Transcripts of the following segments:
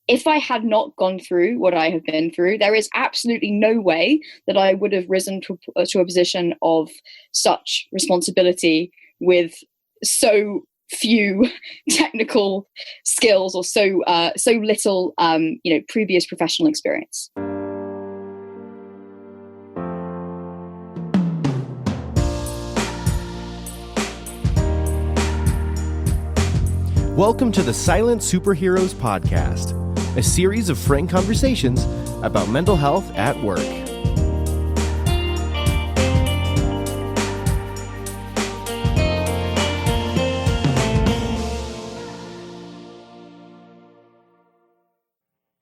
if I had not gone through what I have been through, there is absolutely no way that I would have risen to a position of such responsibility with so few technical skills or so little previous professional experience. Welcome to the Silent Superheroes Podcast, a series of frank conversations about mental health at work.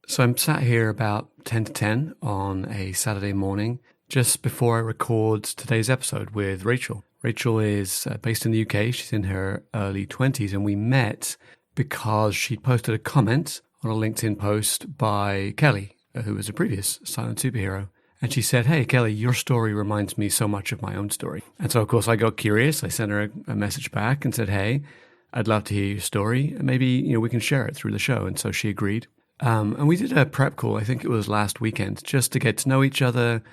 So I'm sat here about 10 to 10 on a Saturday morning, just before I record today's episode with Rachel. Rachel is based in the UK. She's in her early 20s, and we met because she posted a comment on a LinkedIn post by Kelly, who was a previous silent superhero. And she said, "Hey, Kelly, your story reminds me so much of my own story." And so, of course, I got curious. I sent her a message back and said, "Hey, I'd love to hear your story. And maybe, we can share it through the show." And so she agreed. And we did a prep call, I think it was last weekend, just to get to know each other,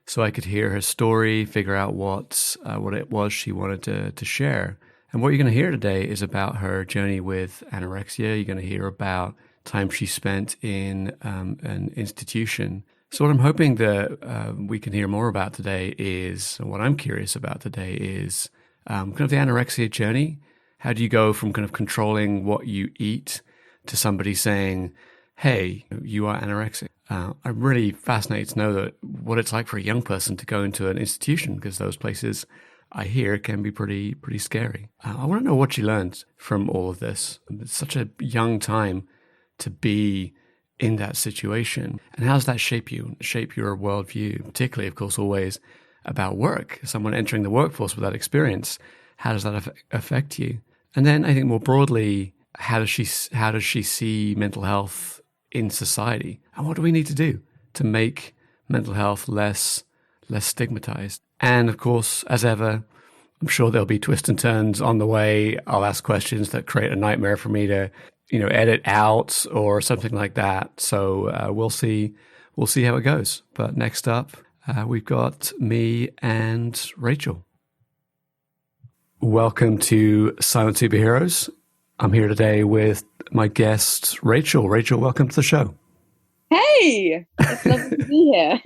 so I could hear her story, figure out what it was she wanted to share. And what you're going to hear today is about her journey with anorexia. You're going to hear about time she spent in an institution. So what I'm hoping that we can hear more about today is, what I'm curious about today is kind of the anorexia journey. How do you go from kind of controlling what you eat to somebody saying, "Hey, you are anorexic"? I'm really fascinated to know what it's like for a young person to go into an institution, because those places, I hear, can be pretty scary. I want to know what she learned from all of this. It's such a young time to be in that situation. And how does that shape you, shape your worldview, particularly, of course, always about work? Someone entering the workforce with that experience, how does that affect you? And then I think more broadly, how does she see mental health in society? And what do we need to do to make mental health less stigmatized? And of course, as ever, I'm sure there'll be twists and turns on the way. I'll ask questions that create a nightmare for me to, edit out or something like that. So we'll see how it goes. But next up, we've got me and Rachel. Welcome to Silent Superheroes. I'm here today with my guest, Rachel. Rachel, welcome to the show. Hey, it's lovely to be here.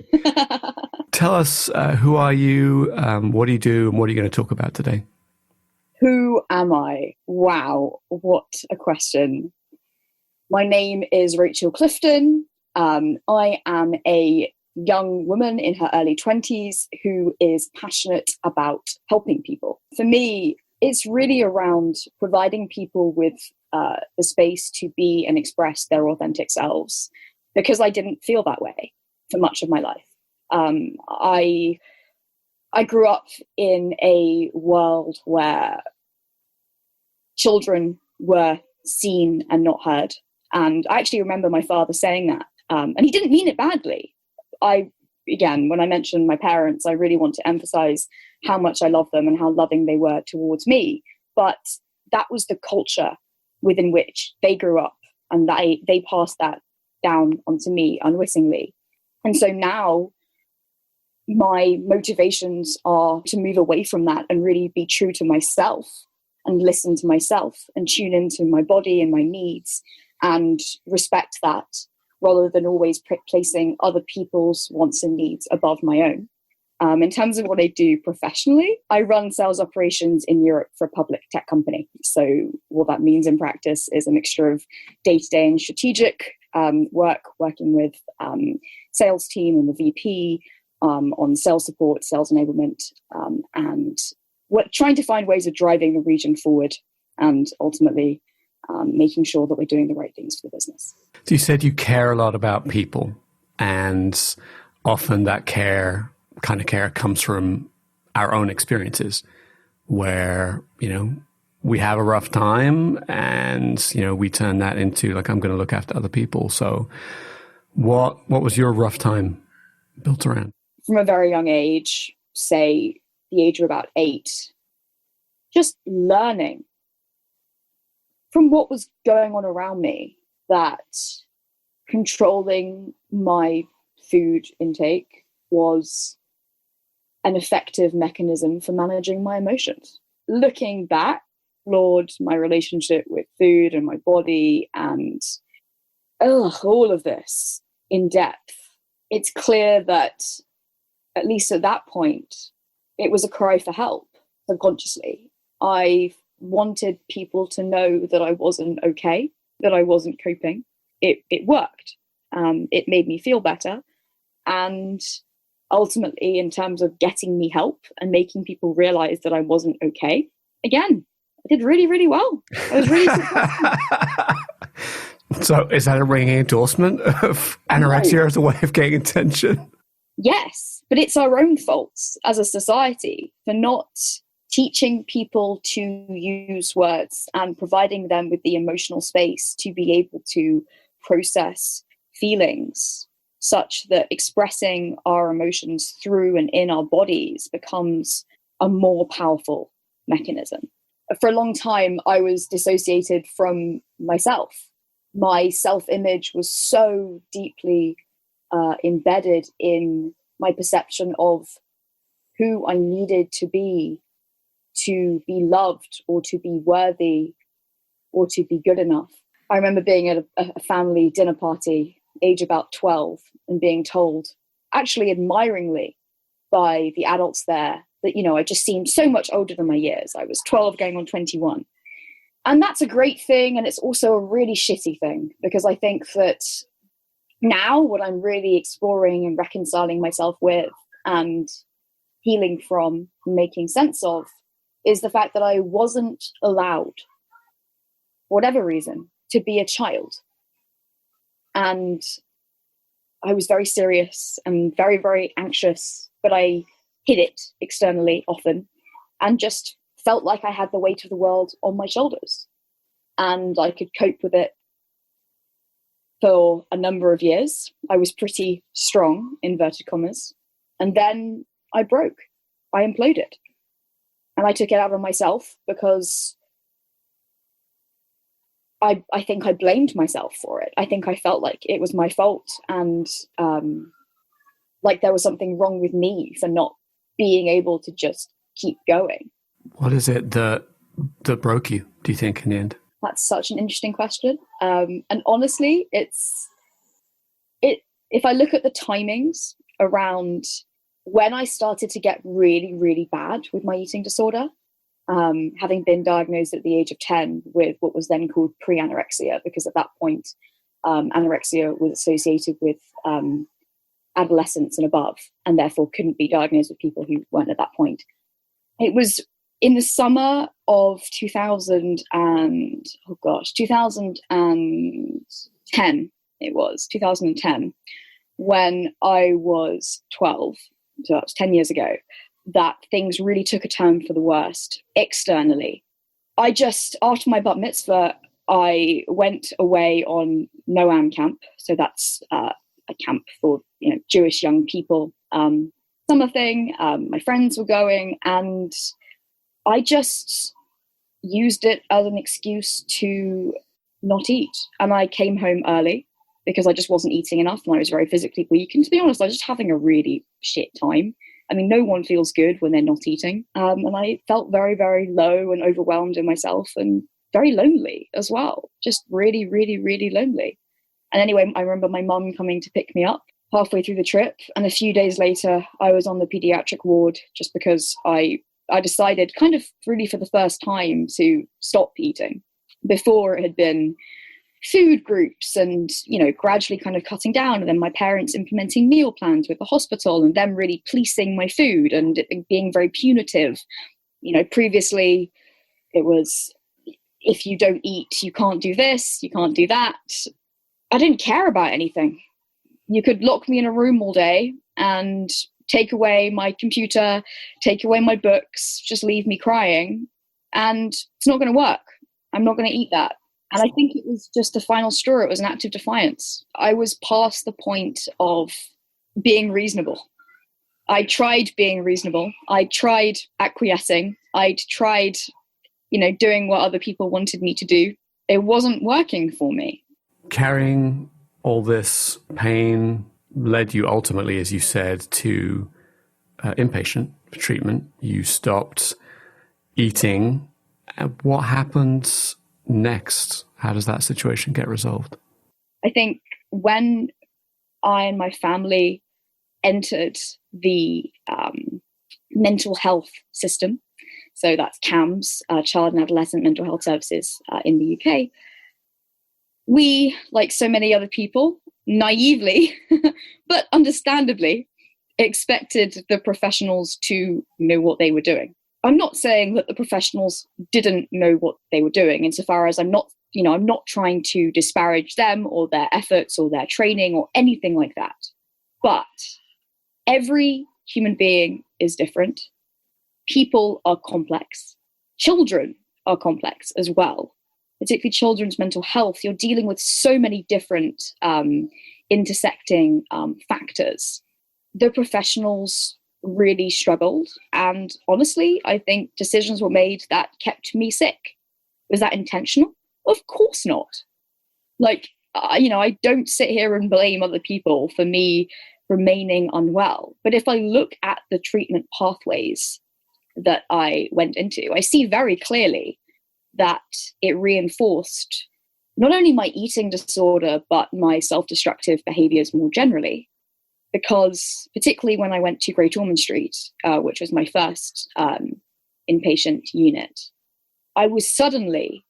Tell us, who are you, what do you do, and what are you going to talk about today? Who am I? Wow, what a question. My name is Rachel Clifton. I am a young woman in her early 20s who is passionate about helping people. For me, it's really around providing people with the space to be and express their authentic selves, because I didn't feel that way for much of my life. I grew up in a world where children were seen and not heard. And I actually remember my father saying that. And he didn't mean it badly. When I mentioned my parents, I really want to emphasize how much I love them and how loving they were towards me. But that was the culture within which they grew up, and they passed that down onto me unwittingly. And so now my motivations are to move away from that and really be true to myself and listen to myself and tune into my body and my needs and respect that, rather than always placing other people's wants and needs above my own. In terms of what I do professionally, I run sales operations in Europe for a public tech company. So what that means in practice is a mixture of day-to-day and strategic working with sales team and the VP on sales support, sales enablement, and trying to find ways of driving the region forward and ultimately making sure that we're doing the right things for the business. So you said you care a lot about people, and often that care comes from our own experiences where, we have a rough time and, we turn that into like, I'm going to look after other people. So what was your rough time built around? From a very young age, say the age of about 8, just learning from what was going on around me that controlling my food intake was an effective mechanism for managing my emotions. Looking back, explored my relationship with food and my body and all of this in depth. It's clear that, at least at that point, it was a cry for help subconsciously. I wanted people to know that I wasn't okay, that I wasn't coping. It worked. It made me feel better. And ultimately, in terms of getting me help and making people realize that I wasn't okay, again, I did really, really well. I was really successful. So is that a ringing endorsement of anorexia as a way of getting attention? Yes, but it's our own faults as a society for not teaching people to use words and providing them with the emotional space to be able to process feelings, such that expressing our emotions through and in our bodies becomes a more powerful mechanism. For a long time, I was dissociated from myself. My self-image was so deeply embedded in my perception of who I needed to be loved or to be worthy or to be good enough. I remember being at a family dinner party, age about 12, and being told, actually admiringly by the adults there, that, I just seemed so much older than my years. I was 12 going on 21. And that's a great thing. And it's also a really shitty thing, because I think that now what I'm really exploring and reconciling myself with and healing from, making sense of, is the fact that I wasn't allowed, for whatever reason, to be a child. And I was very serious and very, very anxious, but I hid it externally often and just felt like I had the weight of the world on my shoulders. And I could cope with it for a number of years. I was pretty strong, inverted commas. And then I broke. I imploded. And I took it out on myself because I think I blamed myself for it. I think I felt like it was my fault and like there was something wrong with me for not being able to just keep going. What is it that broke you, do you think, in the end? That's such an interesting question. And honestly, if I look at the timings around when I started to get really, really bad with my eating disorder, having been diagnosed at the age of 10 with what was then called pre-anorexia, because at that point, anorexia was associated with adolescence and above, and therefore couldn't be diagnosed with people who weren't at that point. It was in the summer of 2010, it was 2010, when I was 12, so that was 10 years ago, that things really took a turn for the worst externally. After my bat mitzvah, I went away on Noam camp. So that's a camp for Jewish young people. Summer thing. My friends were going, and I just used it as an excuse to not eat. And I came home early because I just wasn't eating enough, and I was very physically weak. And to be honest, I was just having a really shit time. I mean, no one feels good when they're not eating. And I felt very, very low and overwhelmed in myself and very lonely as well. Just really, really, really lonely. And anyway, I remember my mum coming to pick me up halfway through the trip. And a few days later, I was on the pediatric ward just because I decided kind of really for the first time to stop eating. Before it had been food groups and, gradually kind of cutting down, and then my parents implementing meal plans with the hospital and them really policing my food and it being very punitive. Previously it was, if you don't eat, you can't do this, you can't do that. I didn't care about anything. You could lock me in a room all day and take away my computer, take away my books, just leave me crying, and it's not going to work. I'm not going to eat that. And I think it was just a final straw. It was an act of defiance. I was past the point of being reasonable. I tried being reasonable. I tried acquiescing. I tried, doing what other people wanted me to do. It wasn't working for me. Carrying all this pain led you ultimately, as you said, to inpatient treatment. You stopped eating. What happens next? How does that situation get resolved? I think when I and my family entered the mental health system, so that's CAMS, Child and Adolescent Mental Health Services in the UK, we, like so many other people, naively, but understandably, expected the professionals to know what they were doing. I'm not saying that the professionals didn't know what they were doing, insofar as I'm not trying to disparage them or their efforts or their training or anything like that. But every human being is different. People are complex. Children are complex as well. Particularly children's mental health. You're dealing with so many different intersecting factors. The professionals really struggled. And honestly, I think decisions were made that kept me sick. Was that intentional? Of course not. I don't sit here and blame other people for me remaining unwell. But if I look at the treatment pathways that I went into, I see very clearly that it reinforced not only my eating disorder, but my self-destructive behaviors more generally. Because particularly when I went to Great Ormond Street, which was my first inpatient unit, I was suddenly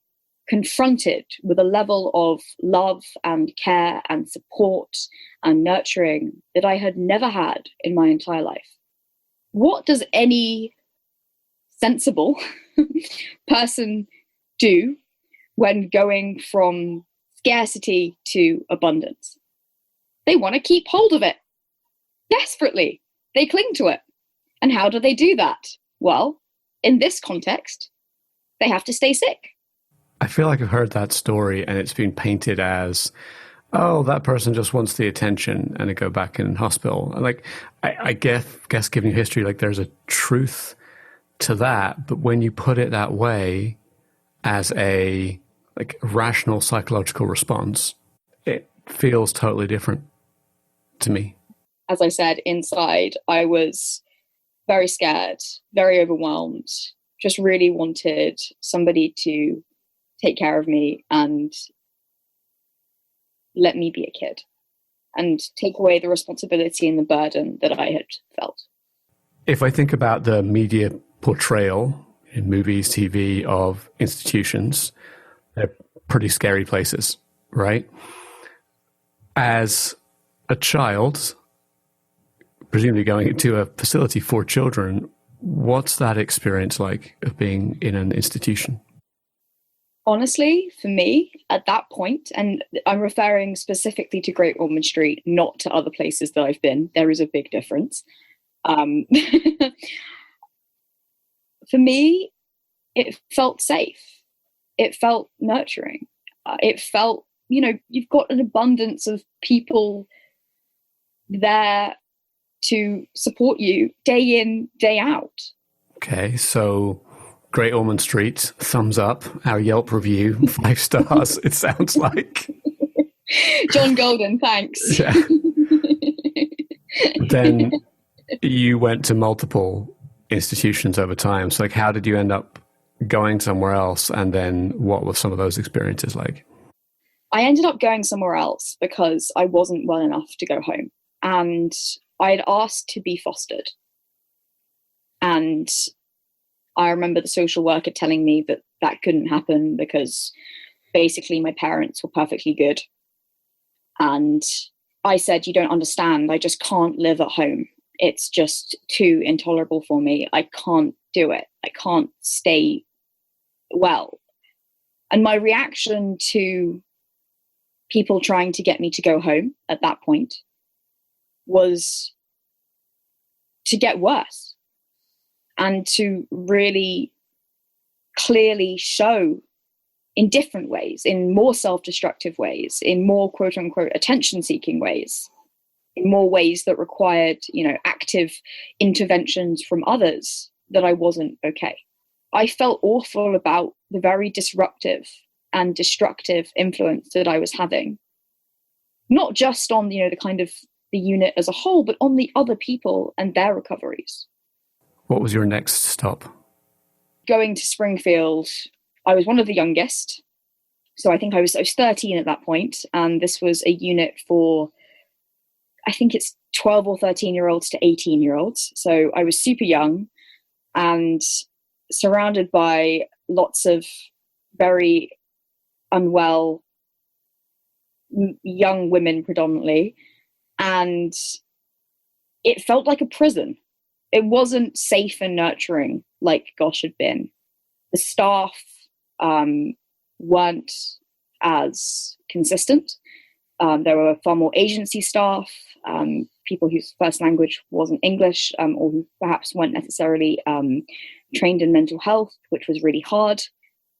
confronted with a level of love and care and support and nurturing that I had never had in my entire life. What does any sensible person do when going from scarcity to abundance? They want to keep hold of it. Desperately. They cling to it. And how do they do that? Well, in this context, they have to stay sick. I feel like I've heard that story and it's been painted as, oh, that person just wants the attention and they go back in hospital. Like, I guess given your history, like there's a truth to that. But when you put it that way as a like rational psychological response, it feels totally different to me. As I said, inside, I was very scared, very overwhelmed, just really wanted somebody to take care of me and let me be a kid and take away the responsibility and the burden that I had felt. If I think about the media portrayal in movies, TV of institutions, they're pretty scary places, right? As a child, presumably going into a facility for children, what's that experience like of being in an institution? Honestly, for me, at that point, and I'm referring specifically to Great Ormond Street, not to other places that I've been, there is a big difference. For me, it felt safe. It felt nurturing. It felt, you've got an abundance of people there to support you day in, day out. Okay, so Great Ormond Street, thumbs up. Our Yelp review, 5 stars, it sounds like. John Golden, thanks. Yeah. Then you went to multiple institutions over time. So, like, how did you end up going somewhere else? And then what were some of those experiences like? I ended up going somewhere else because I wasn't well enough to go home. And I'd asked to be fostered. And I remember the social worker telling me that that couldn't happen because basically my parents were perfectly good. And I said, you don't understand. I just can't live at home. It's just too intolerable for me. I can't do it. I can't stay well. And my reaction to people trying to get me to go home at that point was to get worse and to really clearly show in different ways, in more self-destructive ways, in more quote unquote attention-seeking ways, in more ways that required, active interventions from others, that I wasn't okay. I felt awful about the very disruptive and destructive influence that I was having. not just on, the kind of the unit as a whole, but on the other people and their recoveries. What was your next stop? Going to Springfield, I was one of the youngest. So I think I was 13 at that point, and this was a unit for, I think it's 12 or 13-year-olds to 18-year-olds. So I was super young and surrounded by lots of very unwell young women predominantly, and it felt like a prison. It wasn't safe and nurturing like Gosh had been. The staff weren't as consistent. There were far more agency staff, people whose first language wasn't English, or who perhaps weren't necessarily trained in mental health, which was really hard.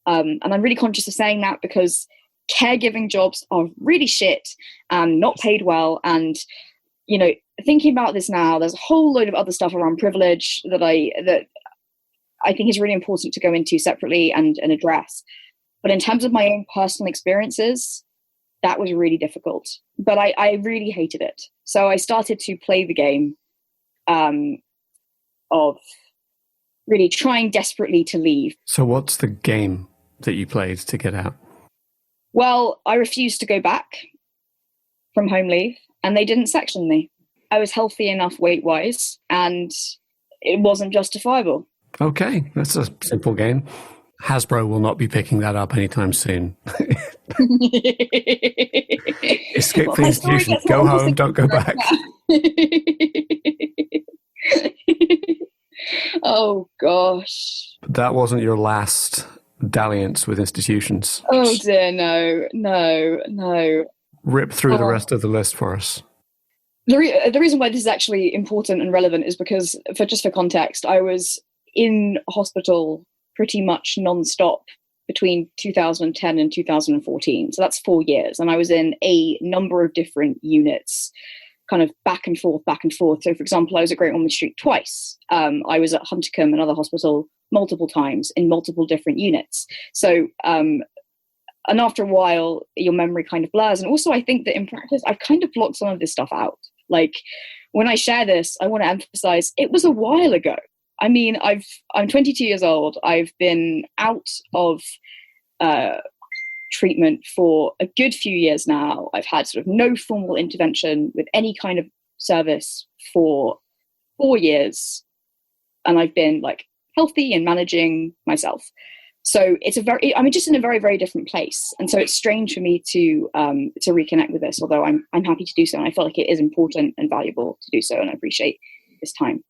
And I'm really conscious of saying that because caregiving jobs are really shit and not paid well. And, thinking about this now, there's a whole load of other stuff around privilege that I think is really important to go into separately and address. But in terms of my own personal experiences, that was really difficult. But I really hated it. So I started to play the game of really trying desperately to leave. So what's the game that you played to get out? Well, I refused to go back from home leave, and they didn't section me. I was healthy enough weight-wise, and it wasn't justifiable. Okay, that's a simple game. Hasbro will not be picking that up anytime soon. Escape the institution. Go home, don't go back. Oh, gosh. But that wasn't your last dalliance with institutions. Oh, dear, no. Rip through the rest of the list for us. The reason why this is actually important and relevant is because, for context, I was in hospital pretty much non-stop between 2010 and 2014. So that's 4 years. And I was in a number of different units, kind of back and forth. So, for example, I was at Great Ormond Street twice. I was at Huntercombe, another hospital, multiple times in multiple different units. So, and after a while, your memory kind of blurs. And also, I think that in practice, I've kind of blocked some of this stuff out. Like, when I share this, I want to emphasize it was a while ago. I mean, I'm 22 years old. I've been out of treatment for a good few years now. I've had sort of no formal intervention with any kind of service for 4 years. And I've been like healthy and managing myself. So I'm just in a very, very different place. And so it's strange for me to reconnect with this, although I'm happy to do so. And I feel like it is important and valuable to do so. And I appreciate this time.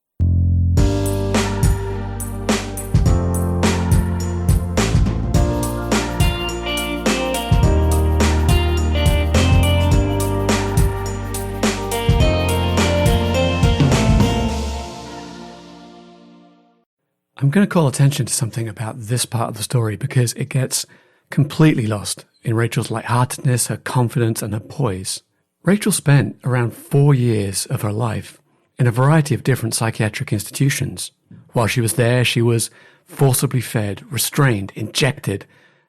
I'm going to call attention to something about this part of the story because it gets completely lost in Rachel's lightheartedness, her confidence, and her poise. Rachel spent around 4 years of her life in a variety of different psychiatric institutions. While she was there, she was forcibly fed, restrained, injected,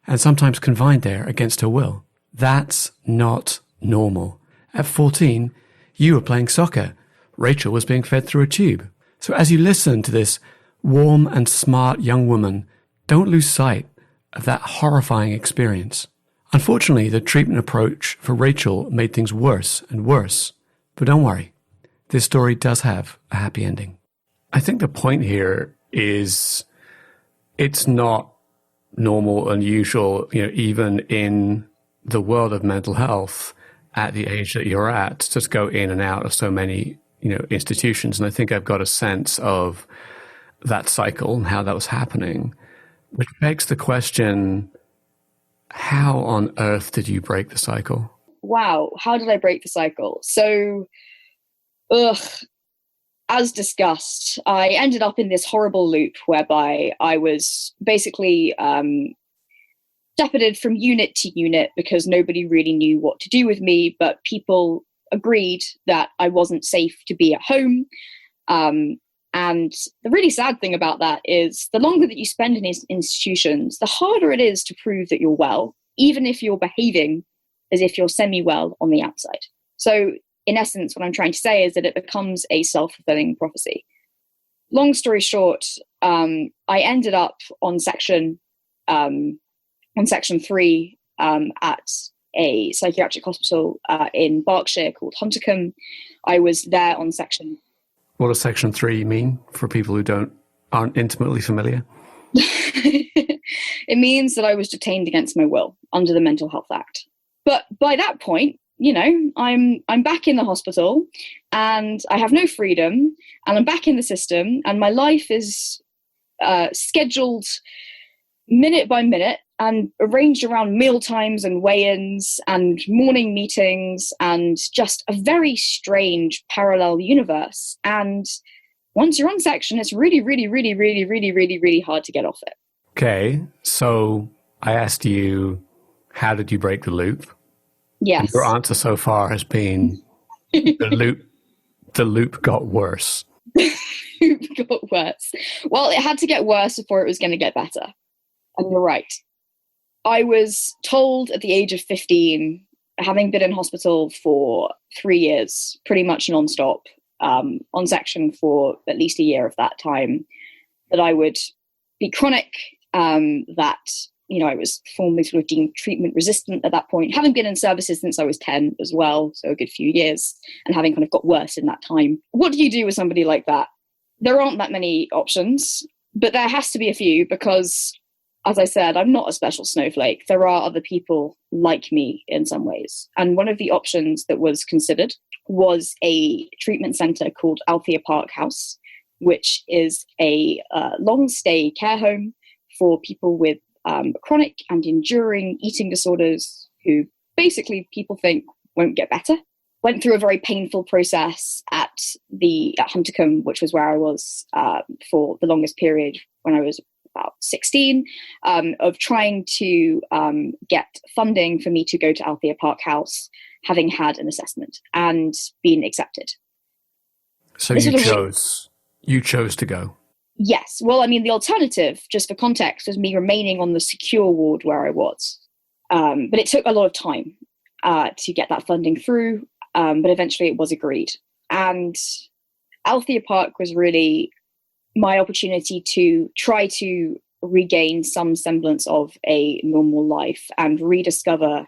and sometimes confined there against her will. That's not normal. At 14, you were playing soccer. Rachel was being fed through a tube. So as you listen to this warm and smart young woman, don't lose sight of that horrifying experience. Unfortunately, the treatment approach for Rachel made things worse and worse. But don't worry, this story does have a happy ending. I think the point here is it's not normal, unusual, even in the world of mental health at the age that you're at, to just go in and out of so many, institutions. And I think I've got a sense of that cycle and how that was happening, which begs the question, how on earth did you break the cycle? Wow, how did I break the cycle? So, as discussed, I ended up in this horrible loop whereby I was basically shepherded from unit to unit because nobody really knew what to do with me, but people agreed that I wasn't safe to be at home. And the really sad thing about that is the longer that you spend in these institutions, the harder it is to prove that you're well, even if you're behaving as if you're semi-well on the outside. So in essence, what I'm trying to say is that it becomes a self-fulfilling prophecy. Long story short, I ended up on section 3 at a psychiatric hospital in Berkshire called Huntercombe. I was there on section. What does section 3 mean for people who aren't intimately familiar? It means that I was detained against my will under the Mental Health Act. But by that point, I'm back in the hospital and I have no freedom and I'm back in the system and my life is scheduled minute by minute and arranged around meal times and weigh-ins and morning meetings and just a very strange parallel universe. And once you're on section, it's really, really, really, really, really, really, really hard to get off it. Okay, so I asked you, how did you break the loop? Yes. And your answer so far has been the loop got worse. The loop got worse. Well, it had to get worse before it was going to get better. And you're right. I was told at the age of 15, having been in hospital for 3 years, pretty much nonstop, on section for at least a year of that time, that I would be chronic, that I was formally sort of deemed treatment resistant at that point, having been in services since I was 10 as well, so a good few years, and having kind of got worse in that time. What do you do with somebody like that? There aren't that many options, but there has to be a few because, as I said, I'm not a special snowflake. There are other people like me in some ways. And one of the options that was considered was a treatment centre called Althea Park House, which is a long-stay care home for people with chronic and enduring eating disorders who basically people think won't get better. Went through a very painful process at Huntercombe, which was where I was for the longest period when I was about 16, of trying to get funding for me to go to Althea Park House, having had an assessment and been accepted. So you chose to go? Yes. Well, I mean, the alternative, just for context, was me remaining on the secure ward where I was. But it took a lot of time to get that funding through, but eventually it was agreed. And Althea Park was really my opportunity to try to regain some semblance of a normal life and discover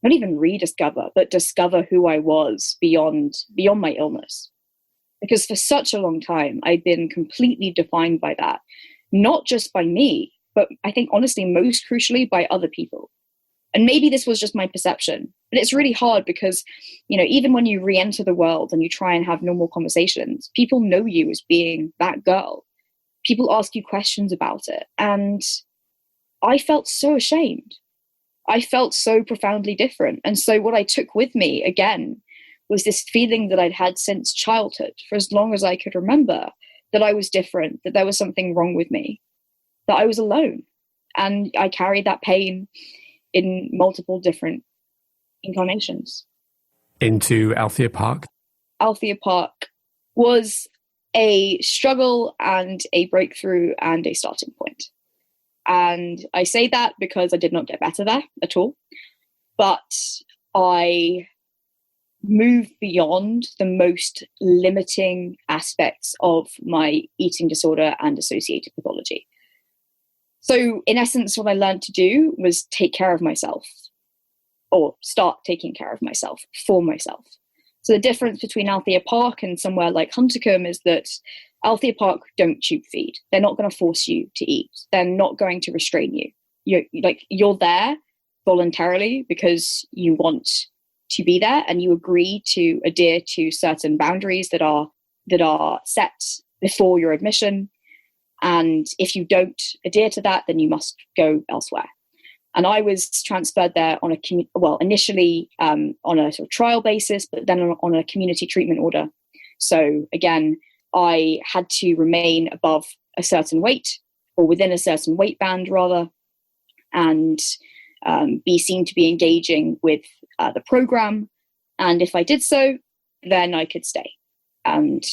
who I was beyond my illness. Because for such a long time, I'd been completely defined by that, not just by me, but I think honestly, most crucially by other people. And maybe this was just my perception, but it's really hard because, even when you re-enter the world and you try and have normal conversations, people know you as being that girl. People ask you questions about it. And I felt so ashamed. I felt so profoundly different. And so what I took with me, again, was this feeling that I'd had since childhood, for as long as I could remember, that I was different, that there was something wrong with me, that I was alone. And I carried that pain in multiple different incarnations. Into Althea Park? Althea Park was a struggle and a breakthrough and a starting point. And I say that because I did not get better there at all. But I moved beyond the most limiting aspects of my eating disorder and associated pathology. So in essence, what I learned to do was take care of myself, or start taking care of myself for myself. So the difference between Althea Park and somewhere like Huntercombe is that Althea Park don't tube feed. They're not going to force you to eat. They're not going to restrain you. You're there voluntarily because you want to be there and you agree to adhere to certain boundaries that are set before your admission. And if you don't adhere to that, then you must go elsewhere. And I was transferred there on initially on a sort of trial basis, but then on a community treatment order. So again, I had to remain above a certain weight, or within a certain weight band rather, and be seen to be engaging with the program. And if I did so, then I could stay. And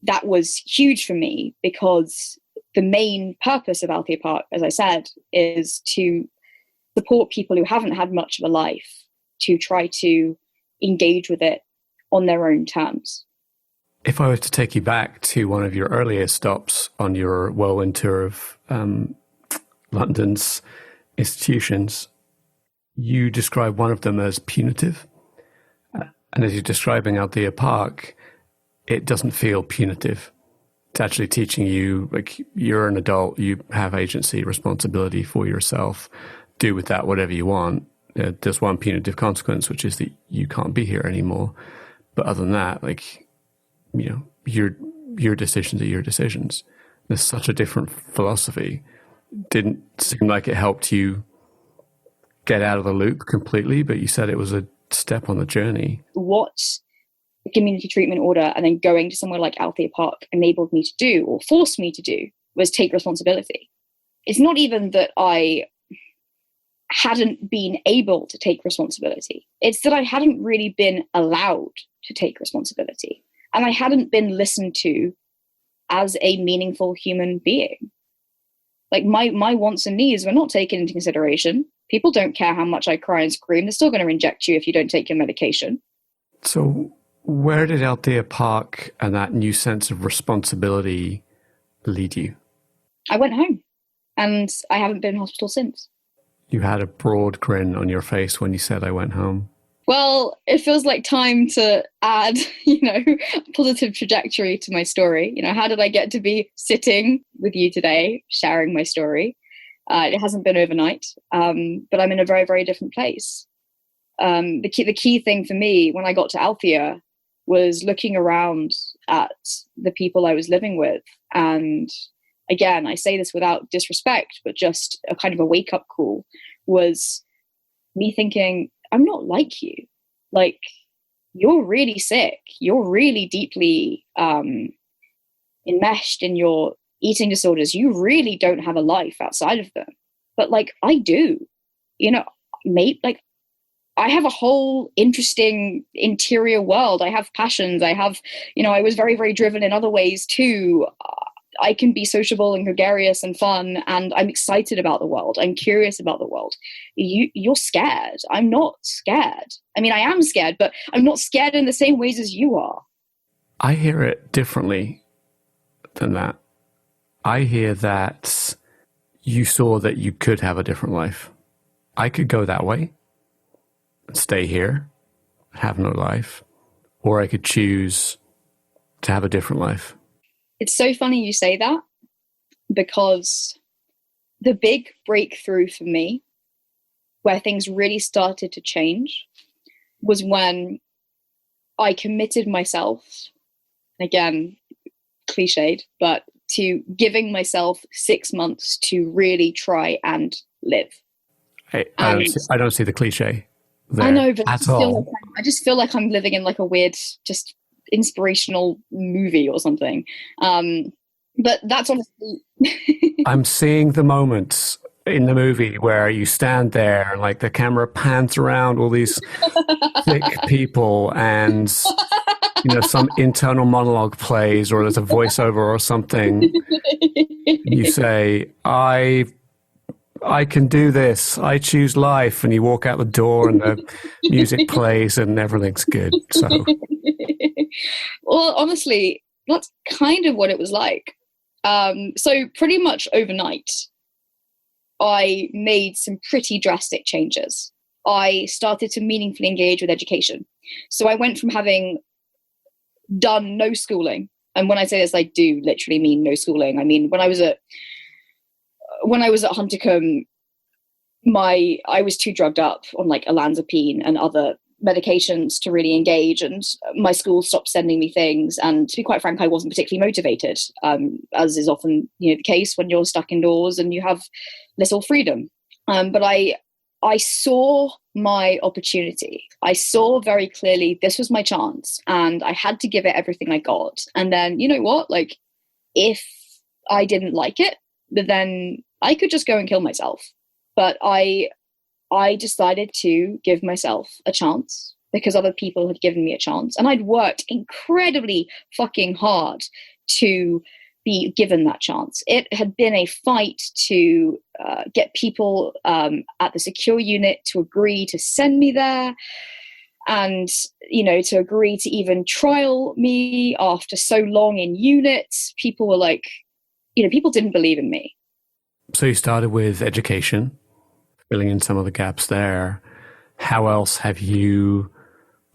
that was huge for me because the main purpose of Althea Park, as I said, is to support people who haven't had much of a life, to try to engage with it on their own terms. If I was to take you back to one of your earlier stops on your whirlwind tour of London's institutions, you describe one of them as punitive. And as you're describing Althea Park, it doesn't feel punitive. It's actually teaching you, like, you're an adult, you have agency, responsibility for yourself. Do with that whatever you want. There's one punitive consequence, which is that you can't be here anymore. But other than that, like, you know, your decisions are your decisions. There's such a different philosophy. Didn't seem like it helped you get out of the loop completely, but you said it was a step on the journey. What the community treatment order and then going to somewhere like Althea Park enabled me to do, or forced me to do, was take responsibility. It's not even that I hadn't been able to take responsibility. It's that I hadn't really been allowed to take responsibility. And I hadn't been listened to as a meaningful human being. Like, my wants and needs were not taken into consideration. People don't care how much I cry and scream. They're still going to inject you if you don't take your medication. So where did Althea Park and that new sense of responsibility lead you? I went home, and I haven't been in hospital since. You had a broad grin on your face when you said, I went home. Well, it feels like time to add, a positive trajectory to my story. How did I get to be sitting with you today, sharing my story? It hasn't been overnight, but I'm in a very, very different place. The key thing for me when I got to Althea was looking around at the people I was living with. And again, I say this without disrespect, but just a kind of a wake-up call was me thinking, I'm not like you. Like, you're really sick. You're really deeply enmeshed in your eating disorders. You really don't have a life outside of them. But like, I do. I have a whole interesting interior world. I have passions. I have, I was very, very driven in other ways too. I can be sociable and gregarious and fun, and I'm excited about the world. I'm curious about the world. You're scared. I'm not scared. I mean, I am scared, but I'm not scared in the same ways as you are. I hear it differently than that. I hear that you saw that you could have a different life. I could go that way, stay here, have no life, or I could choose to have a different life. It's so funny you say that, because the big breakthrough for me, where things really started to change, was when I committed myself, again, cliched, but to giving myself 6 months to really try and live. Hey, I don't see the cliche there. I know, but I just feel like I'm living in like a weird, just inspirational movie or something. But that's honestly... I'm seeing the moments in the movie where you stand there and like the camera pans around all these thick people and some internal monologue plays, or there's a voiceover or something. You say, I can do this. I choose life. And you walk out the door and the music plays and everything's good. So, well, honestly, that's kind of what it was like. So pretty much overnight, I made some pretty drastic changes. I started to meaningfully engage with education. So I went from having done no schooling. And when I say this, I do literally mean no schooling. I mean, when I was at Huntercombe, I was too drugged up on like olanzapine and other medications to really engage, and my school stopped sending me things. And to be quite frank, I wasn't particularly motivated, as is often the case when you're stuck indoors and you have little freedom. But I saw my opportunity. I saw very clearly this was my chance, and I had to give it everything I got. And then, you know what? Like, if I didn't like it, then I could just go and kill myself. But I decided to give myself a chance because other people had given me a chance. And I'd worked incredibly fucking hard to be given that chance. It had been a fight to get people at the secure unit to agree to send me there. And, to agree to even trial me after so long in units, people were like, people didn't believe in me. So you started with education, filling in some of the gaps there. How else have you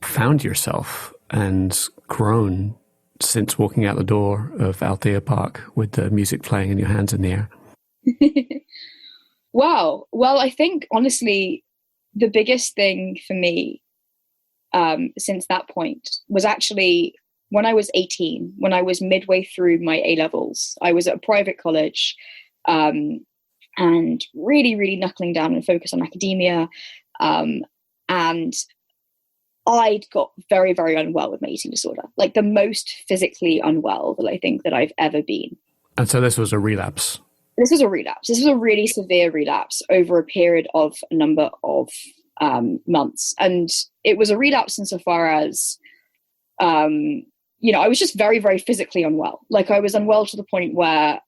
found yourself and grown since walking out the door of Althea Park with the music playing and your hands in the air? Wow. Well, I think, honestly, the biggest thing for me since that point was actually when I was 18, when I was midway through my A-levels. I was at a private college and really, really knuckling down and focused on academia. And I got very, very unwell with my eating disorder, like the most physically unwell that I think that I've ever been. And so this was a relapse? This was a relapse. This was a really severe relapse over a period of a number of months. And it was a relapse insofar as, I was just very, very physically unwell. Like I was unwell to the point where,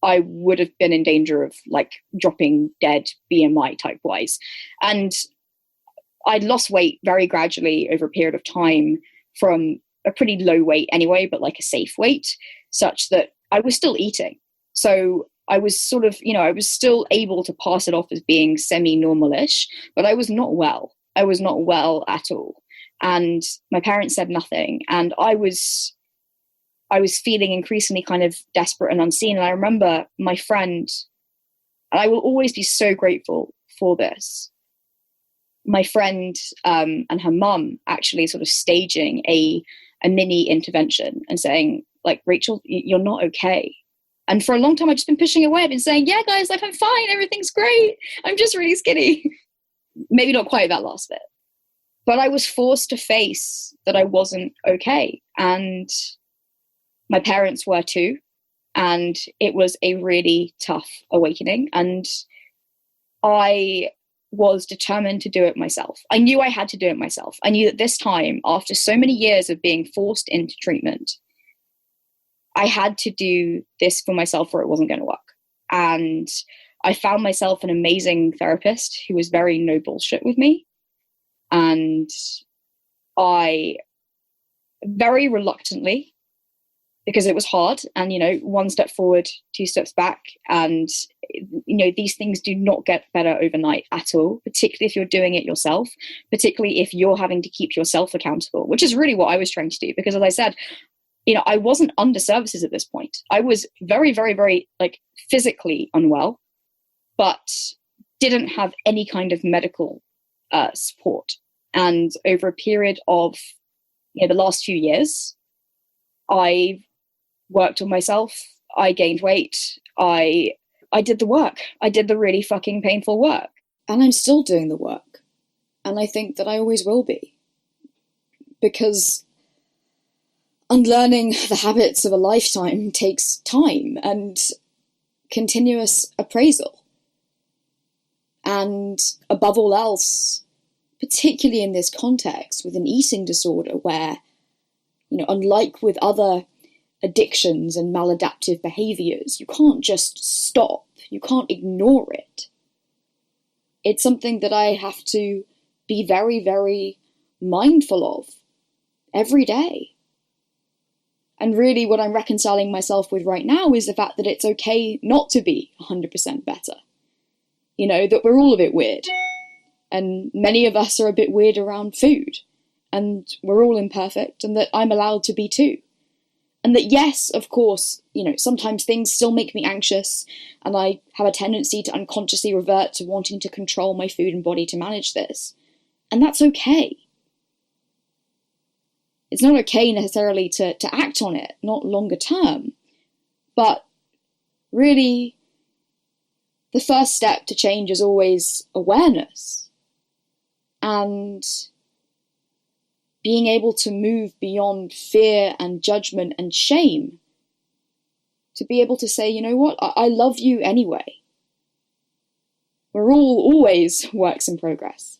I would have been in danger of like dropping dead BMI type wise. And I'd lost weight very gradually over a period of time from a pretty low weight anyway, but like a safe weight, such that I was still eating. So I was sort of, I was still able to pass it off as being semi-normal-ish, but I was not well. I was not well at all. And my parents said nothing. And I was feeling increasingly kind of desperate and unseen. And I remember my friend, and I will always be so grateful for this, my friend and her mum actually sort of staging a mini intervention and saying, like, Rachel, you're not okay. And for a long time, I've just been pushing away. I've been saying, yeah, guys, like, I'm fine. Everything's great. I'm just really skinny. Maybe not quite that last bit. But I was forced to face that I wasn't okay. And my parents were too. And it was a really tough awakening. And I was determined to do it myself. I knew I had to do it myself. I knew that this time, after so many years of being forced into treatment, I had to do this for myself or it wasn't going to work. And I found myself an amazing therapist who was very no bullshit with me. And I very reluctantly, because it was hard, and, one step forward, two steps back. And, these things do not get better overnight at all, particularly if you're doing it yourself, particularly if you're having to keep yourself accountable, which is really what I was trying to do. Because as I said, I wasn't under services at this point. I was very, very, very like physically unwell, but didn't have any kind of medical support. And over a period of, the last few years, I worked on myself. I gained weight. I did the work. I did the really fucking painful work. And I'm still doing the work. And I think that I always will be. Because unlearning the habits of a lifetime takes time and continuous appraisal. And above all else, particularly in this context with an eating disorder where, unlike with other addictions and maladaptive behaviors, you can't just stop. You can't ignore it. It's something that I have to be very, very mindful of every day. And really what I'm reconciling myself with right now is the fact that it's okay not to be 100% better. That we're all a bit weird. And many of us are a bit weird around food. And we're all imperfect, and that I'm allowed to be too. And that, yes, of course, sometimes things still make me anxious, and I have a tendency to unconsciously revert to wanting to control my food and body to manage this. And that's okay. It's not okay necessarily to act on it, not longer term. But really, the first step to change is always awareness. And being able to move beyond fear and judgment and shame, to be able to say, you know what, I love you anyway. We're all always works in progress.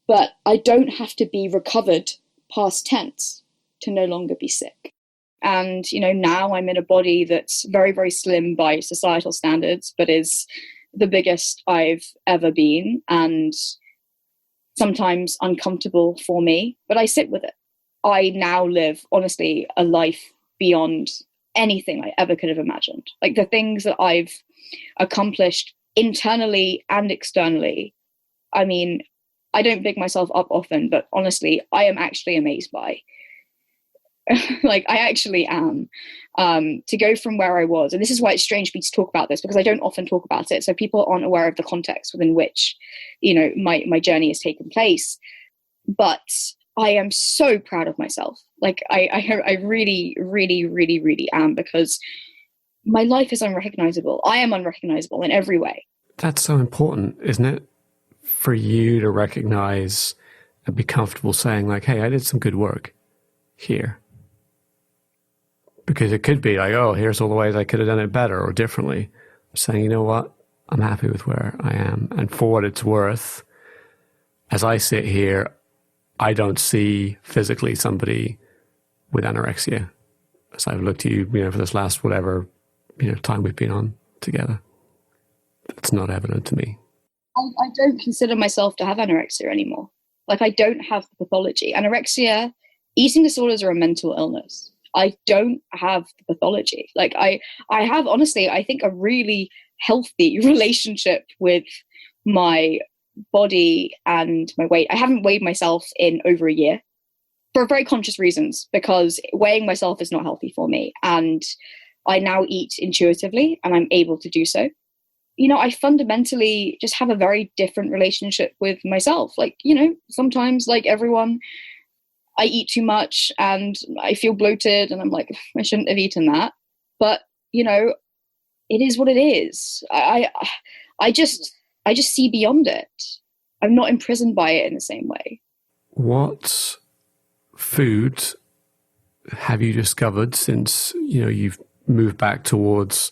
But I don't have to be recovered past tense to no longer be sick. And, now I'm in a body that's very, very slim by societal standards, but is the biggest I've ever been, and sometimes uncomfortable for me, but I sit with it. I now live, honestly, a life beyond anything I ever could have imagined. Like the things that I've accomplished internally and externally. I mean, I don't big myself up often, but honestly, I am actually amazed by. Like, I actually am. To go from where I was, and this is why it's strange for me to talk about this, because I don't often talk about it, so people aren't aware of the context within which, my journey has taken place. But I am so proud of myself. Like, I really, really, really, really am, because my life is unrecognizable. I am unrecognizable in every way. That's so important, isn't it? For you to recognize and be comfortable saying, like, hey, I did some good work here. Because it could be like, oh, here's all the ways I could have done it better or differently. Saying, you know what, I'm happy with where I am. And for what it's worth, as I sit here, I don't see physically somebody with anorexia. As I've looked at you, for this last whatever, time we've been on together. It's not evident to me. I don't consider myself to have anorexia anymore. Like, I don't have the pathology. Anorexia, eating disorders are a mental illness. I don't have the pathology. Like, I have, honestly, I think a really healthy relationship with my body and my weight. I haven't weighed myself in over a year for very conscious reasons, because weighing myself is not healthy for me. And I now eat intuitively, and I'm able to do so. I fundamentally just have a very different relationship with myself. Like, sometimes, like everyone, I eat too much and I feel bloated and I'm like, I shouldn't have eaten that. But, it is what it is. I just see beyond it. I'm not imprisoned by it in the same way. What food have you discovered since, you've moved back towards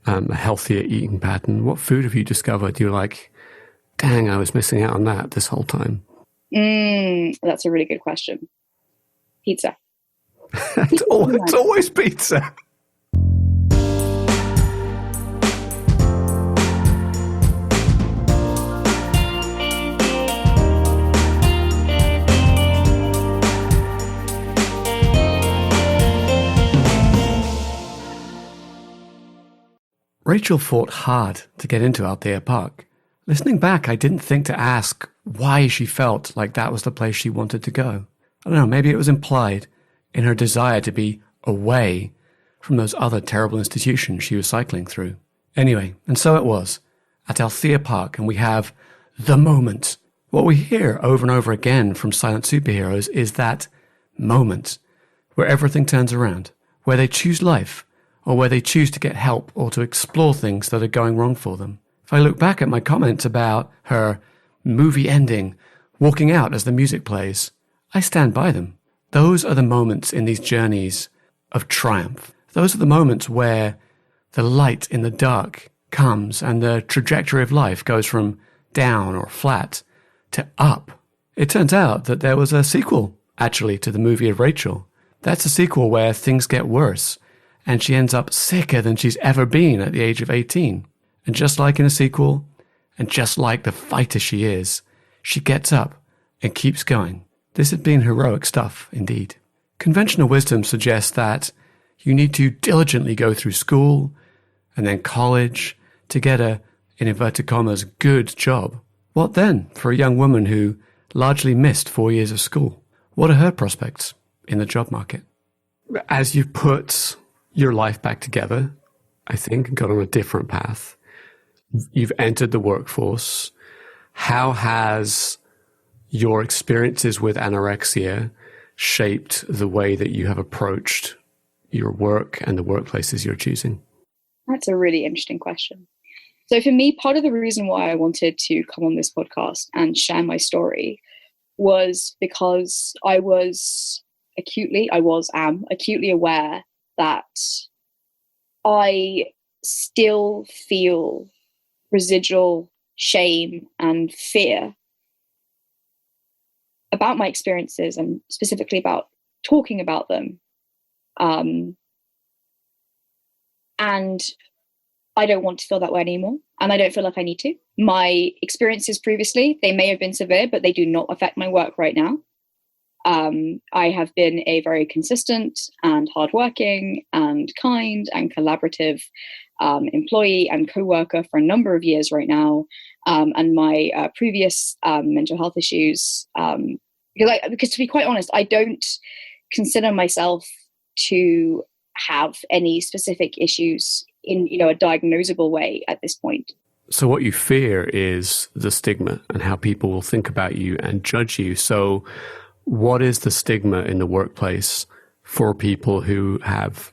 a healthier eating pattern? What food have you discovered you're like, dang, I was missing out on that this whole time? That's a really good question. Pizza. It's always pizza. Rachel fought hard to get into Althea Park. Listening back, I didn't think to ask why she felt like that was the place she wanted to go. I don't know, maybe it was implied in her desire to be away from those other terrible institutions she was cycling through. Anyway, and so it was, at Althea Park, and we have the moment. What we hear over and over again from silent superheroes is that moment where everything turns around, where they choose life, or where they choose to get help or to explore things that are going wrong for them. If I look back at my comments about her movie ending, walking out as the music plays, I stand by them. Those are the moments in these journeys of triumph. Those are the moments where the light in the dark comes and the trajectory of life goes from down or flat to up. It turns out that there was a sequel, actually, to the movie of Rachel. That's a sequel where things get worse, and she ends up sicker than she's ever been at the age of 18. And just like in a sequel, and just like the fighter she is, she gets up and keeps going. This had been heroic stuff, indeed. Conventional wisdom suggests that you need to diligently go through school and then college to get a, in inverted commas, good job. What then for a young woman who largely missed 4 years of school? What are her prospects in the job market? As you put your life back together, I think, and got on a different path, you've entered the workforce. How has your experiences with anorexia shaped the way that you have approached your work and the workplaces you're choosing? That's a really interesting question. So for me, part of the reason why I wanted to come on this podcast and share my story was because I am acutely aware that I still feel residual shame and fear about my experiences, and specifically about talking about them. And I don't want to feel that way anymore, and I don't feel like I need to. My experiences previously, they may have been severe, but they do not affect my work right now. I have been a very consistent and hardworking and kind and collaborative employee and co-worker for a number of years right now. And my previous mental health issues, because to be quite honest, I don't consider myself to have any specific issues in, a diagnosable way at this point. So what you fear is the stigma and how people will think about you and judge you. So what is the stigma in the workplace for people who have,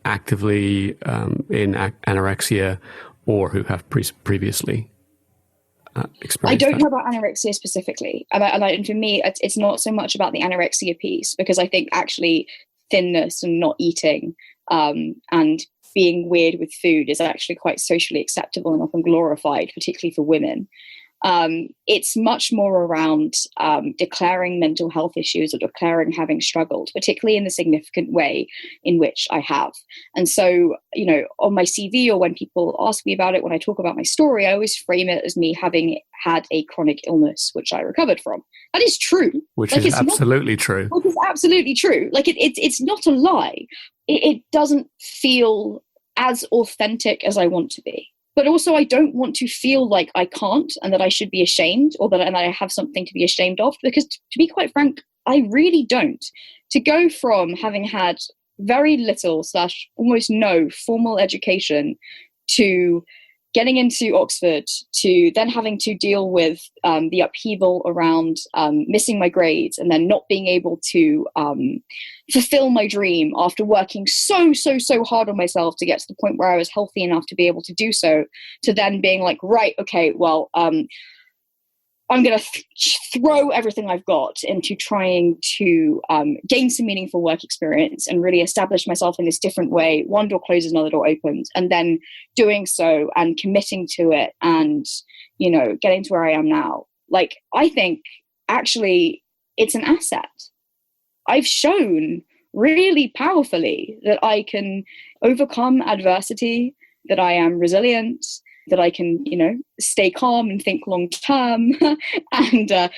actively in anorexia or who have previously experienced I don't that? know about anorexia specifically. And for me, it's not so much about the anorexia piece, because I think actually thinness and not eating and being weird with food is actually quite socially acceptable and often glorified, particularly for women. It's much more around declaring mental health issues or declaring having struggled, particularly in the significant way in which I have. And so, on my CV or when people ask me about it, when I talk about my story, I always frame it as me having had a chronic illness, which I recovered from. That is true. Which is absolutely true. Which is absolutely true. Like it's not a lie. It doesn't feel as authentic as I want to be. But also, I don't want to feel like I can't and that I should be ashamed or that I have something to be ashamed of, because to be quite frank, I really don't. To go from having had very little / almost no formal education to getting into Oxford, to then having to deal with the upheaval around missing my grades and then not being able to fulfill my dream after working so hard on myself to get to the point where I was healthy enough to be able to do so, to then being like, right, okay, well, I'm going to throw everything I've got into trying to gain some meaningful work experience and really establish myself in this different way. One door closes, another door opens, and then doing so and committing to it and, getting to where I am now. Like, I think actually it's an asset. I've shown really powerfully that I can overcome adversity, that I am resilient, that I can, stay calm and think long term and,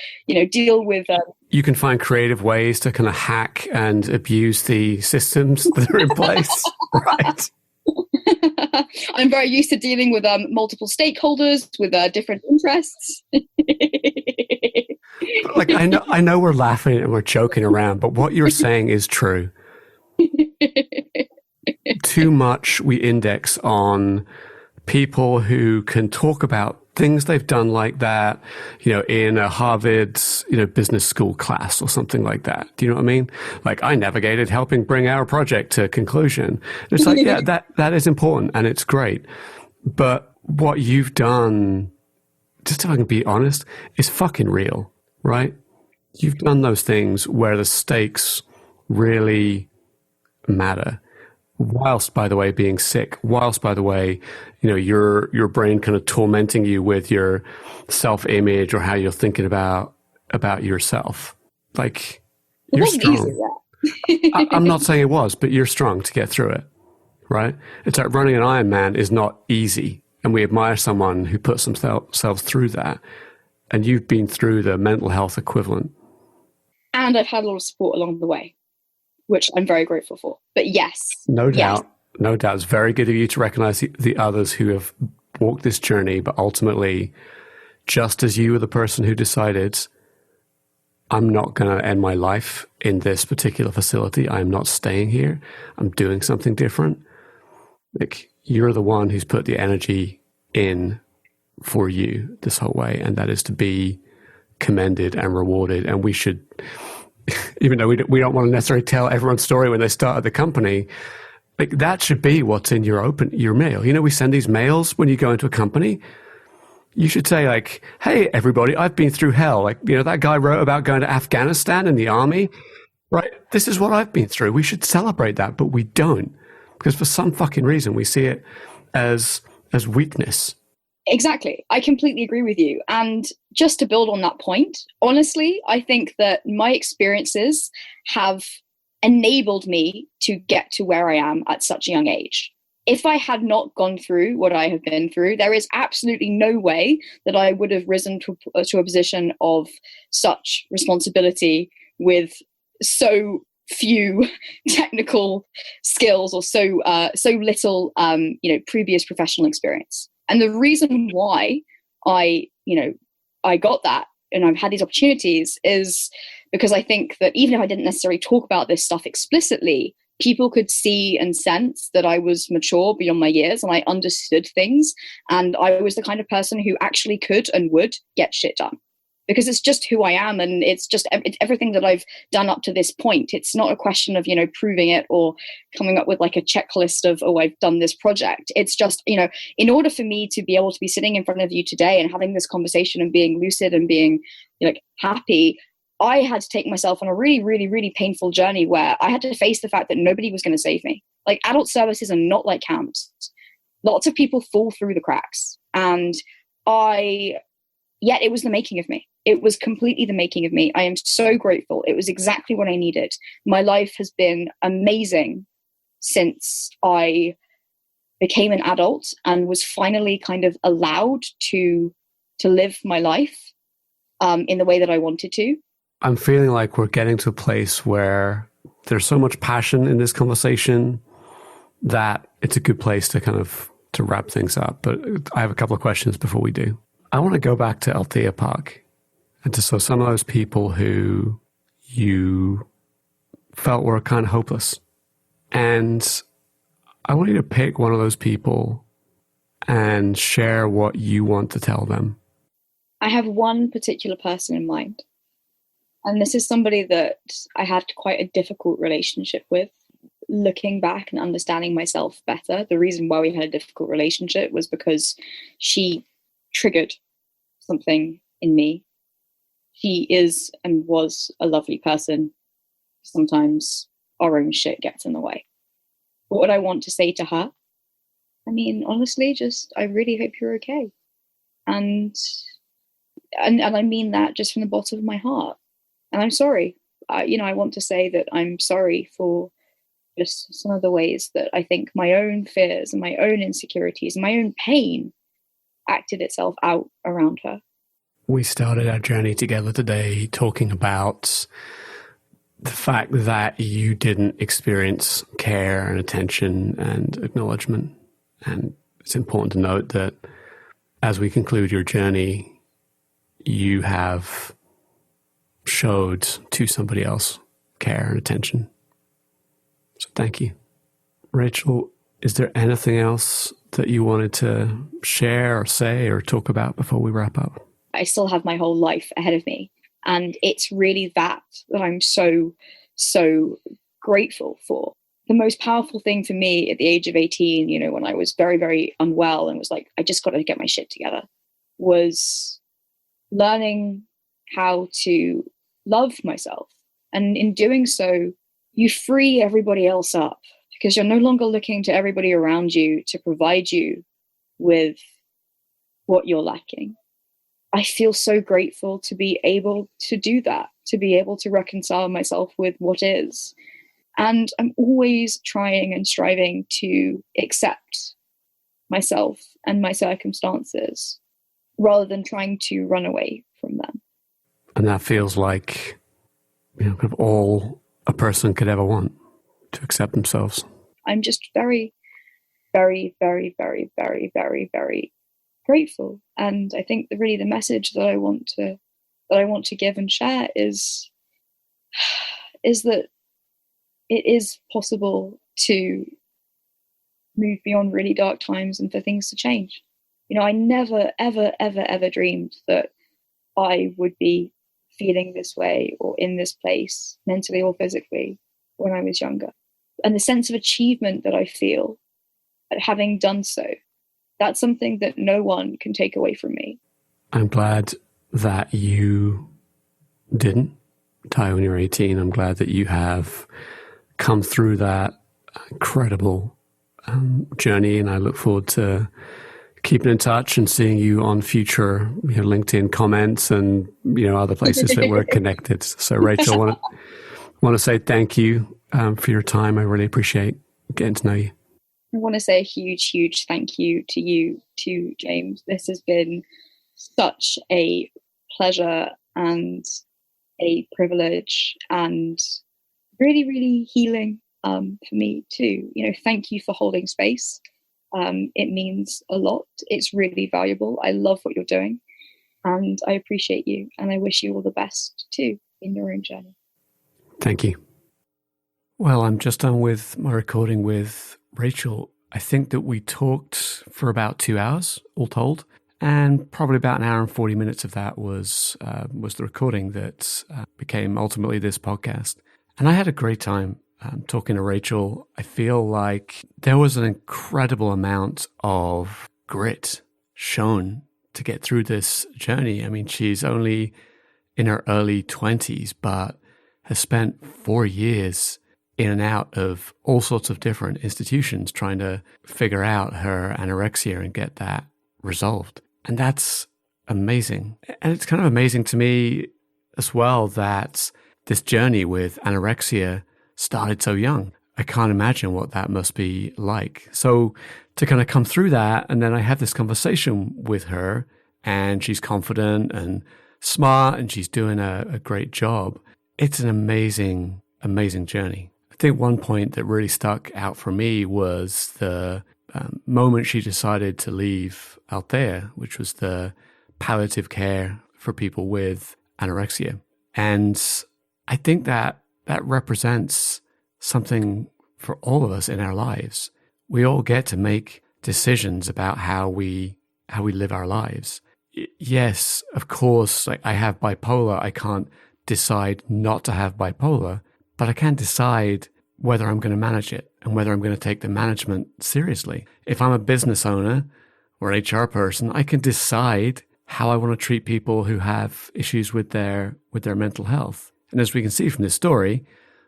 deal with... You can find creative ways to kind of hack and abuse the systems that are in place, right? I'm very used to dealing with multiple stakeholders with different interests. Like, I know we're laughing and we're joking around, but what you're saying is true. Too much we index on people who can talk about things they've done like that, in a Harvard, business school class or something like that. Do you know what I mean? Like, I navigated helping bring our project to conclusion. It's like, yeah, that is important and it's great. But what you've done, just if I can be honest, is fucking real, right? You've done those things where the stakes really matter. Whilst, by the way, being sick, whilst, by the way, your brain kind of tormenting you with your self-image or how you're thinking about yourself. Like, you're strong. I'm not saying it was, but you're strong to get through it, right? It's like running an Ironman is not easy, and we admire someone who puts themselves through that. And you've been through the mental health equivalent. And I've had a lot of support along the way, which I'm very grateful for. But yes. No doubt. It's very good of you to recognize the others who have walked this journey, but ultimately, just as you were the person who decided, I'm not going to end my life in this particular facility. I'm not staying here. I'm doing something different. Like, you're the one who's put the energy in for you this whole way, and that is to be commended and rewarded. And we should... even though we don't want to necessarily tell everyone's story when they started the company, like, that should be what's in your mail. We send these mails when you go into a company. You should say, like, hey, everybody, I've been through hell. Like, that guy wrote about going to Afghanistan in the army, right? This is what I've been through. We should celebrate that, but we don't, because for some fucking reason we see it as weakness. Exactly. I completely agree with you. And just to build on that point, honestly, I think that my experiences have enabled me to get to where I am at such a young age. if I had not gone through what I have been through, there is absolutely no way that I would have risen to a position of such responsibility with so few technical skills or so little previous professional experience. And the reason why I got that and I've had these opportunities is because I think that even if I didn't necessarily talk about this stuff explicitly, people could see and sense that I was mature beyond my years and I understood things. And I was the kind of person who actually could and would get shit done, because it's just who I am. And it's everything that I've done up to this point. It's not a question of, proving it or coming up with like a checklist of, oh, I've done this project. It's just, in order for me to be able to be sitting in front of you today and having this conversation and being lucid and being happy, I had to take myself on a really, really, really painful journey where I had to face the fact that nobody was going to save me. Like, adult services are not like camps. Lots of people fall through the cracks. And yet it was the making of me. It was completely the making of me. I am so grateful. It was exactly what I needed. My life has been amazing since I became an adult and was finally kind of allowed to live my life in the way that I wanted to. I'm feeling like we're getting to a place where there's so much passion in this conversation that it's a good place to wrap things up. But I have a couple of questions before we do. I want to go back to Althea Park and to some of those people who you felt were kind of hopeless. And I want you to pick one of those people and share what you want to tell them. I have one particular person in mind. And this is somebody that I had quite a difficult relationship with. Looking back and understanding myself better, the reason why we had a difficult relationship was because she triggered something in me. She is and was a lovely person. Sometimes our own shit gets in the way. But what I want to say to her, honestly, I really hope you're okay. And I mean that just from the bottom of my heart. And I'm sorry. I want to say that I'm sorry for just some of the ways that I think my own fears and my own insecurities and my own pain acted itself out around her. We started our journey together today talking about the fact that you didn't experience care and attention and acknowledgement. And it's important to note that as we conclude your journey, you have showed to somebody else care and attention. So thank you. Rachel, is there anything else that you wanted to share or say or talk about before we wrap up? I still have my whole life ahead of me. And it's really that I'm so, so grateful for. The most powerful thing for me at the age of 18, when I was very, very unwell and was like, I just got to get my shit together, was learning how to love myself. And in doing so, you free everybody else up because you're no longer looking to everybody around you to provide you with what you're lacking. I feel so grateful to be able to do that, to be able to reconcile myself with what is. And I'm always trying and striving to accept myself and my circumstances rather than trying to run away from them. And that feels like kind of all a person could ever want, to accept themselves. I'm just very, very, very, very, very, very, very grateful. And I think really the message that I want to give and share is that it is possible to move beyond really dark times and for things to change. I never, ever, ever, ever dreamed that I would be feeling this way or in this place, mentally or physically, when I was younger. And the sense of achievement that I feel at having done so, that's something that no one can take away from me. I'm glad that you didn't die when you were 18. I'm glad that you have come through that incredible journey, and I look forward to keeping in touch and seeing you on future LinkedIn comments and other places that we're connected. So Rachel, I want to say thank you for your time. I really appreciate getting to know you. I want to say a huge, huge thank you to you too, James. This has been such a pleasure and a privilege and really, really healing for me too. Thank you for holding space. It means a lot. It's really valuable. I love what you're doing and I appreciate you, and I wish you all the best too in your own journey. Thank you. Well, I'm just done with my recording with Rachel. I think that we talked for about 2 hours, all told, and probably about an hour and 40 minutes of that was the recording that became ultimately this podcast. And I had a great time talking to Rachel. I feel like there was an incredible amount of grit shown to get through this journey. I mean, she's only in her early 20s, but has spent 4 years in and out of all sorts of different institutions trying to figure out her anorexia and get that resolved. And that's amazing. And it's kind of amazing to me as well that this journey with anorexia started so young. I can't imagine what that must be like. So to kind of come through that, and then I had this conversation with her, and she's confident and smart, and she's doing a great job. It's an amazing, amazing journey. I think one point that really stuck out for me was the moment she decided to leave Althea, which was the palliative care for people with anorexia. And I think that represents something for all of us in our lives. We all get to make decisions about how we live our lives. Yes, of course, like I have bipolar. I can't decide not to have bipolar, but I can decide whether I'm going to manage it and whether I'm going to take the management seriously. If I'm a business owner or HR person, I can decide how I want to treat people who have issues with their mental health. And as we can see from this story,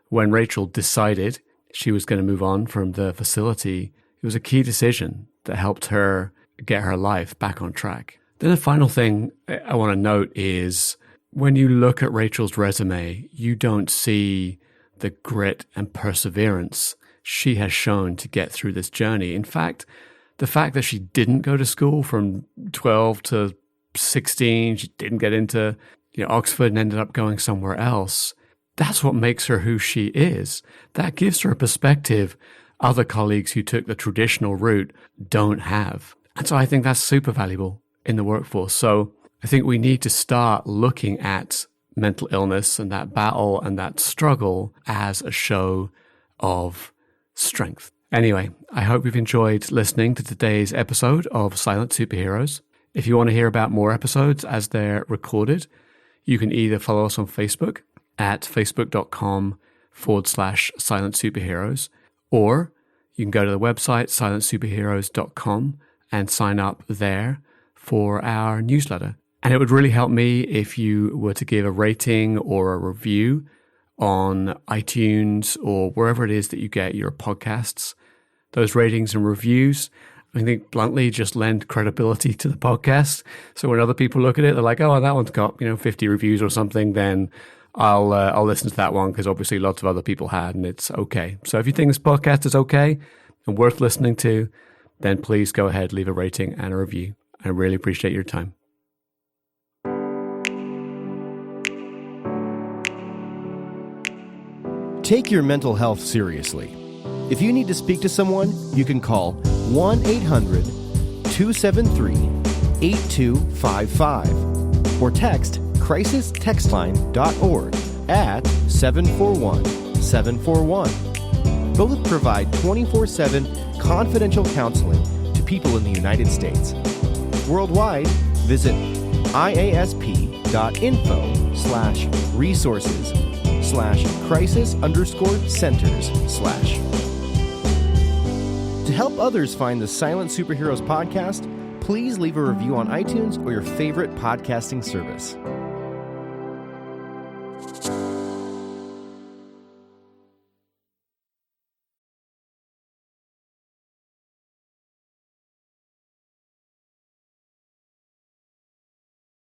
when Rachel decided she was going to move on from the facility, it was a key decision that helped her get her life back on track. Then the final thing I want to note is when you look at Rachel's resume, you don't see the grit and perseverance she has shown to get through this journey. In fact, the fact that she didn't go to school from 12 to 16, she didn't get into Oxford and ended up going somewhere else, that's what makes her who she is. That gives her a perspective other colleagues who took the traditional route don't have. And so I think that's super valuable in the workforce. So I think we need to start looking at mental illness and that battle and that struggle as a show of strength. Anyway, I hope you've enjoyed listening to today's episode of Silent Superheroes. If you want to hear about more episodes as they're recorded, you can either follow us on Facebook at facebook.com/Silent Superheroes, or you can go to the website silentsuperheroes.com and sign up there for our newsletter. And it would really help me if you were to give a rating or a review on iTunes or wherever it is that you get your podcasts. Those ratings and reviews, I think bluntly, just lend credibility to the podcast. So when other people look at it, they're like, oh, that one's got 50 reviews or something, then I'll listen to that one because obviously lots of other people had, and it's okay. So if you think this podcast is okay and worth listening to, then please go ahead, leave a rating and a review. I really appreciate your time. Take your mental health seriously. If you need to speak to someone, you can call 1-800-273-8255 or text crisistextline.org at 741-741. Both provide 24/7 confidential counseling to people in the United States. Worldwide, visit iasp.info/resources/crisis_centers/. To help others find the Silent Superheroes podcast, please leave a review on iTunes or your favorite podcasting service.